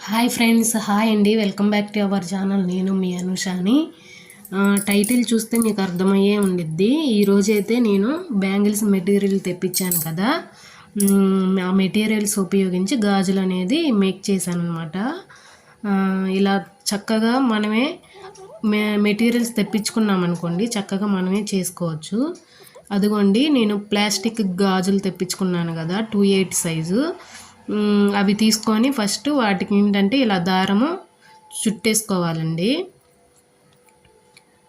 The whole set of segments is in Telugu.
హాయ్ ఫ్రెండ్స్, హాయ్ అండి. Welcome back to our channel. నేను మీ అనుషాని. టైటిల్ చూస్తే మీకు అర్థమయ్యే ఉండిద్ది. ఈరోజైతే నేను బ్యాంగిల్స్ మెటీరియల్ తెప్పించాను కదా, ఆ మెటీరియల్స్ ఉపయోగించి గాజులు అనేది మేక్ చేశాను అనమాట. ఇలా చక్కగా మనమే మెటీరియల్స్ తెప్పించుకున్నాం అనుకోండి, చక్కగా మనమే చేసుకోవచ్చు. అదిగోండి, నేను ప్లాస్టిక్ గాజులు తెప్పించుకున్నాను కదా, 2/8 సైజు. అవి తీసుకొని ఫస్ట్ వాటికి ఏంటంటే ఇలా దారము చుట్టేసుకోవాలండి.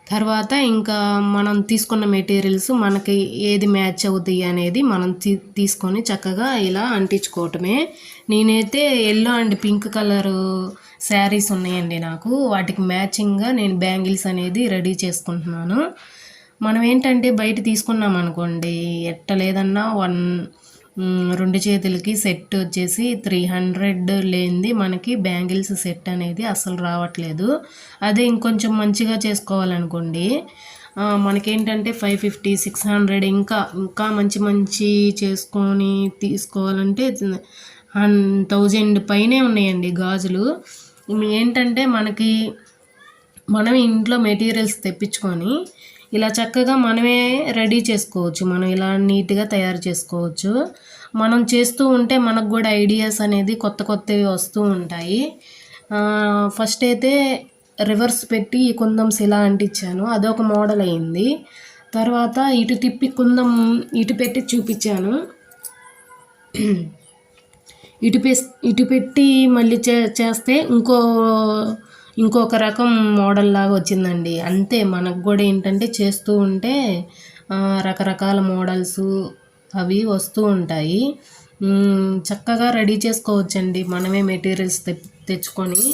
తర్వాత ఇంకా మనం తీసుకున్న మెటీరియల్స్ మనకి ఏది మ్యాచ్ అవుతాయి అనేది మనం తీసుకొని చక్కగా ఇలా అంటించుకోవటమే. నేనైతే yellow and pink colour saris ఉన్నాయండి నాకు, వాటికి మ్యాచింగ్గా నేను బ్యాంగిల్స్ అనేది రెడీ చేసుకుంటున్నాను. మనం ఏంటంటే బయట తీసుకున్నాం అనుకోండి, ఎట్ట లేదన్నా 2 చేతులకి సెట్ వచ్చేసి 300 లేనిది మనకి బ్యాంగిల్స్ సెట్ అనేది అసలు రావట్లేదు. అదే ఇంకొంచెం మంచిగా చేసుకోవాలనుకోండి, మనకేంటంటే 550, 600 ఇంకా మంచి చేసుకొని తీసుకోవాలంటే 1000 పైనే ఉన్నాయండి గాజులు. ఏంటంటే మనం ఇంట్లో మెటీరియల్స్ తెప్పించుకొని ఇలా చక్కగా మనమే రెడీ చేసుకోవచ్చు. మనం ఇలా నీట్గా తయారు చేసుకోవచ్చు. మనం చేస్తూ ఉంటే మనకు కూడా ఐడియాస్ అనేది కొత్తవి వస్తూ ఉంటాయి. ఫస్ట్ అయితే రివర్స్ పెట్టి ఈ కుందమ్స్ ఇలా అంటించాను, అదొక మోడల్ అయింది. తర్వాత ఇటు తిప్పి కుందం ఇటు పెట్టి చూపించాను. ఇటు పెట్టి మళ్ళీ చేస్తే ఇంకొక రకం మోడల్ లాగా వచ్చిందండి. అంతే, మనకు కూడా ఏంటంటే చేస్తూ ఉంటే రకరకాల మోడల్స్ అవి వస్తూ ఉంటాయి. చక్కగా రెడీ చేసుకోవచ్చండి మనమే మెటీరియల్స్ తెచ్చుకొని.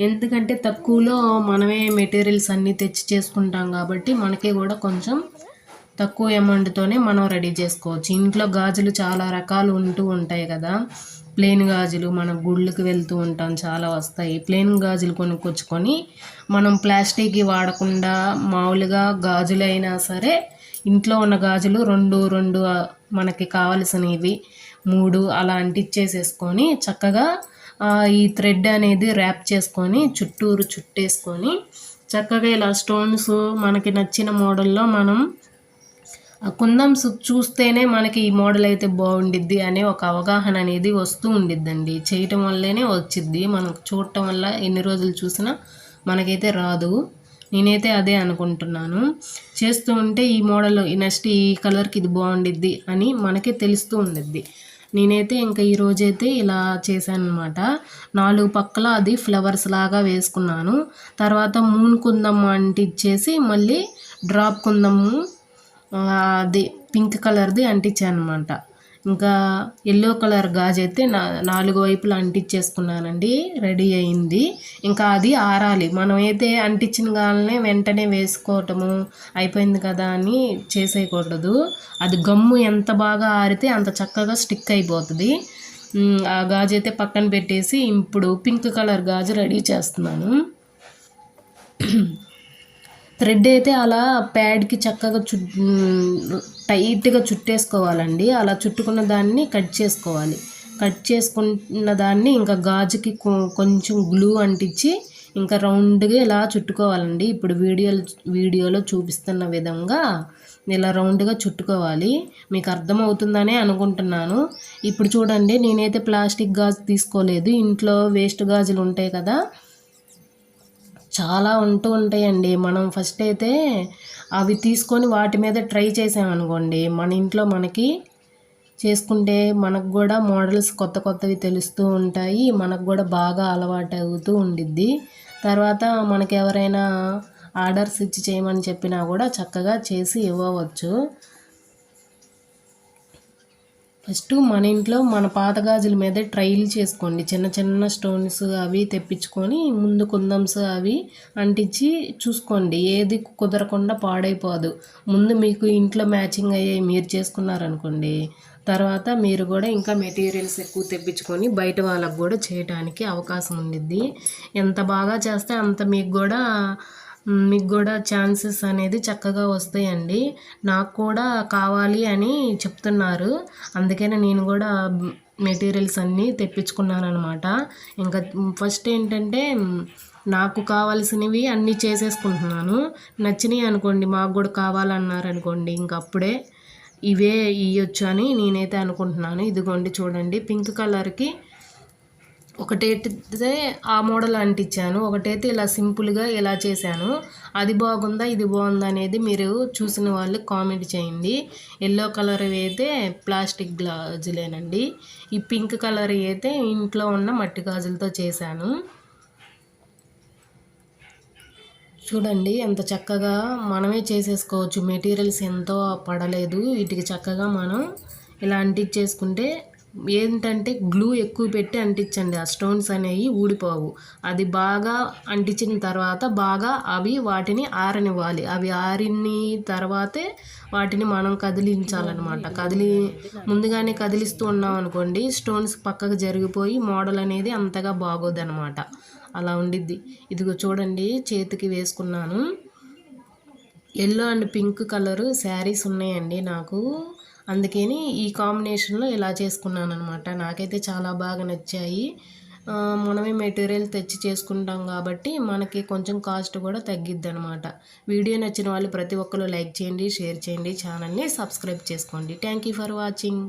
ఎందుకంటే తక్కువలో మనమే మెటీరియల్స్ అన్నీ తెచ్చి చేసుకుంటాం కాబట్టి మనకి కూడా కొంచెం తక్కువ అమౌంట్తోనే మనం రెడీ చేసుకోవచ్చు. ఇంట్లో గాజులు చాలా రకాలు ఉంటూ ఉంటాయి కదా. ప్లెయిన్ గాజులు మనం గుళ్ళకి వెళ్తూ ఉంటాం, చాలా వస్తాయి. ప్లెయిన్ గాజులు కొనుక్కొచ్చుకొని మనం ప్లాస్టిక్ వాడకుండా మామూలుగా గాజులు అయినా సరే, ఇంట్లో ఉన్న గాజులు రెండు మనకి కావలసినవి 3 అలా అంటించేసేసుకొని చక్కగా ఈ థ్రెడ్ అనేది ర్యాప్ చేసుకొని చుట్టూరు చుట్టేసుకొని చక్కగా ఇలా స్టోన్స్ మనకి నచ్చిన మోడల్లో మనం ఆ కుందమ్స్ చూస్తేనే మనకి ఈ మోడల్ అయితే బాగుండిద్ది అనే ఒక అవగాహన అనేది వస్తూ ఉండిద్దండి. చేయటం వల్లనే వచ్చిద్ది, మనకు చూడటం వల్ల ఎన్ని రోజులు చూసినా మనకైతే రాదు. నేనైతే అదే అనుకుంటున్నాను. చేస్తూ ఉంటే ఈ మోడల్ నెక్స్ట్ ఈ కలర్కి ఇది బాగుండిద్ది అని మనకే తెలుస్తూ ఉండిద్ది. నేనైతే ఇంకా ఈరోజైతే ఇలా చేశాను అనమాట. 4 పక్కల అది ఫ్లవర్స్ లాగా వేసుకున్నాను. తర్వాత మూన్ కుందం అంటించేసి మళ్ళీ డ్రాప్ కుందము అది పింక్ కలర్ది అంటించాను అనమాట. ఇంకా ఎల్లో కలర్ గాజు అయితే 4 వైపులు అంటించేసుకున్నానండి. రెడీ అయింది. ఇంకా అది ఆరాలి. మనం అయితే అంటించిన గాలనే వెంటనే వేసుకోవటము అయిపోయింది కదా అని చేసేయకూడదు. అది గమ్ము ఎంత బాగా ఆరితే అంత చక్కగా స్టిక్ అయిపోతుంది. ఆ గాజు అయితే పక్కన పెట్టేసి ఇప్పుడు పింక్ కలర్ గాజు రెడీ చేస్తున్నాను. థ్రెడ్ అయితే అలా ప్యాడ్కి చక్కగా టైట్గా చుట్టేసుకోవాలండి. అలా చుట్టుకున్న దాన్ని కట్ చేసుకోవాలి. కట్ చేసుకున్న దాన్ని ఇంకా గాజుకి కొంచెం గ్లూ అంటించి ఇంకా రౌండ్గా ఇలా చుట్టుకోవాలండి. ఇప్పుడు వీడియోలో చూపిస్తున్న విధంగా ఇలా రౌండ్గా చుట్టుకోవాలి. మీకు అర్థమవుతుందనే అనుకుంటున్నాను. ఇప్పుడు చూడండి, నేనైతే ప్లాస్టిక్ గాజు తీసుకోలేదు. ఇంట్లో వేస్ట్ గాజులు ఉంటాయి కదా, చాలా ఉంటూ ఉంటాయండి. మనం ఫస్ట్ అయితే అవి తీసుకొని వాటి మీద ట్రై చేసామనుకోండి, మన ఇంట్లో మనకి చేసుకుంటే మనకు కూడా మోడల్స్ కొత్తవి తెలుస్తూ ఉంటాయి. మనకు కూడా బాగా అలవాటు అవుతూ ఉండిద్ది. తర్వాత మనకి ఎవరైనా ఆర్డర్స్ ఇచ్చి చేయమని చెప్పినా కూడా చక్కగా చేసి ఇవ్వవచ్చు. ఫస్ట్ మన ఇంట్లో మన పాత గాజుల మీద ట్రైల్ చేసుకోండి. చిన్న స్టోన్స్ అవి తెప్పించుకొని ముందు కుందమ్స్ అవి అంటించి చూసుకోండి. ఏది కుదరకుండా పాడైపోదు. ముందు మీకు ఇంట్లో మ్యాచింగ్ అయ్యే మీరు చేసుకున్నారనుకోండి, తర్వాత మీరు కూడా ఇంకా మెటీరియల్స్ ఎక్కువ తెప్పించుకొని బయట వాళ్ళకు కూడా చేయడానికి అవకాశం ఉండిద్ది. ఎంత బాగా చేస్తే అంత మీకు కూడా ఛాన్సెస్ అనేది చక్కగా వస్తాయండి. నాకు కూడా కావాలి అని చెప్తున్నారు, అందుకనే నేను కూడా మెటీరియల్స్ అన్నీ తెప్పించుకున్నాను అనమాట. ఇంకా ఫస్ట్ ఏంటంటే నాకు కావాల్సినవి అన్నీ చేసేసుకుంటున్నాను. నచ్చినాయి అనుకోండి, మాకు కూడా కావాలన్నారనుకోండి, ఇంక అప్పుడే ఇవే ఇవ్వచ్చు అని నేనైతే అనుకుంటున్నాను. ఇదిగోండి చూడండి, పింక్ కలర్కి ఒకటైతే ఆ మోడల్ అంటించాను, ఒకటైతే ఇలా సింపుల్గా ఇలా చేశాను. అది బాగుందా ఇది బాగుందా అనేది మీరు చూసిన వాళ్ళు కామెంట్ చేయండి. ఎల్లో కలర్ అయితే ప్లాస్టిక్ గాజులేనండి, ఈ పింక్ కలర్ అయితే ఇంట్లో ఉన్న మట్టి గాజులతో చేశాను. చూడండి ఎంత చక్కగా మనమే చేసేసుకోవచ్చు, మెటీరియల్స్ ఎంతో పడలేదు. వీటికి చక్కగా మనం ఇలా అంటించేసుకుంటే ఏంటంటే గ్లూ ఎక్కువ పెట్టి అంటించండి, ఆ స్టోన్స్ అనేవి ఊడిపోవు. అది బాగా అంటించిన తర్వాత బాగా వాటిని ఆరనివ్వాలి. అవి ఆరిన తర్వాతే వాటిని మనం కదిలించాలన్నమాట. ముందుగానే కదిలిస్తూ ఉన్నాం అనుకోండి, స్టోన్స్ పక్కకు జరిగిపోయి మోడల్ అనేది అంతగా బాగోదన్నమాట. అలా ఉండిద్ది. ఇదిగో చూడండి, చేతికి వేసుకున్నాను. Yellow and pink colour saris ఉన్నాయండి నాకు, అందుకని ఈ కాంబినేషన్లో ఇలా చేసుకున్నాను అనమాట. నాకైతే చాలా బాగా నచ్చాయి. మనమే మెటీరియల్ తెచ్చి చేసుకుంటాం కాబట్టి మనకి కొంచెం కాస్ట్ కూడా తగ్గిద్ది అనమాట. వీడియో నచ్చిన వాళ్ళు ప్రతి ఒక్కరు లైక్ చేయండి, షేర్ చేయండి, ఛానల్ని సబ్స్క్రైబ్ చేసుకోండి. Thank you for watching.